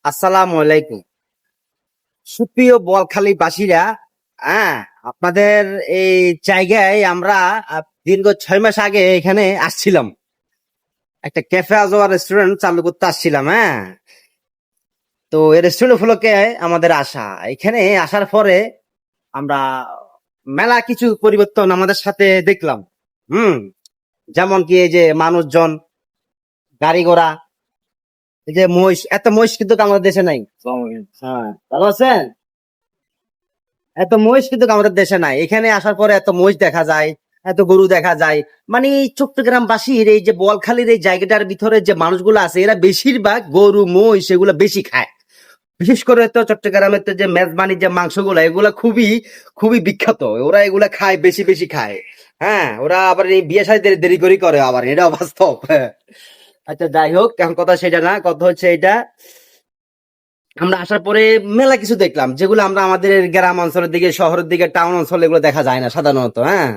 আসসালামু আলাইকুম। সুপ্রিয় বলখালী বাসীরা, হ্যাঁ, আপনাদের এই জায়গায় আমরা দীর্ঘ 6 মাস আগে এখানে আসছিলাম। একটা ক্যাফে আজোয়া রেস্টুরেন্ট চালু করতে আসছিলাম। হ্যাঁ, তো এই রেস্টুরেন্ট উপলক্ষে আমাদের আসা। এখানে আসার পরে আমরা মেলা কিছু পরিবর্তন আমাদের সাথে দেখলাম। হুম, যেমন কি এই যে মানুষজন, গাড়ি ঘোড়া, এই যে মহিষ, এত মহিষ কিন্তু আমাদের দেশে নাই। হ্যাঁ, ভালো আছেন? এত মহিষ কিন্তু আমাদের দেশে নাই। এখানে আসার পরে এত মহিষ দেখা যায়, এত গরু দেখা যায়। মানে এই চট্টগ্রাম বাসীর এই যে বলখালীর এই জায়গাটার ভিতরে যে মানুষগুলো আছে, এরা বেশিরভাগ গরু মহিষ এগুলো বেশি খায়। বিশেষ করে তো চট্টগ্রামের তো যে মেজবানির যে মাংসগুলো, এগুলা খুবই খুবই বিখ্যাত। ওরা এগুলা খায়, বেশি বেশি খায়। হ্যাঁ, ওরা আবার এই বিয়ে সাথে দেরি দেরি করে করে, আবার এটাও বাস্তব। হ্যাঁ। আচ্ছা, যাই হোক, এখন কথা সেটা না, কথা হচ্ছে এটা। আমরা আসার পরে মেলা কিছু দেখলাম, যেগুলো আমরা আমাদের গ্রাম অঞ্চলের দিকে, শহরের দিকে, টাউন অঞ্চলে এগুলো দেখা যায় না সাধারণত। হ্যাঁ,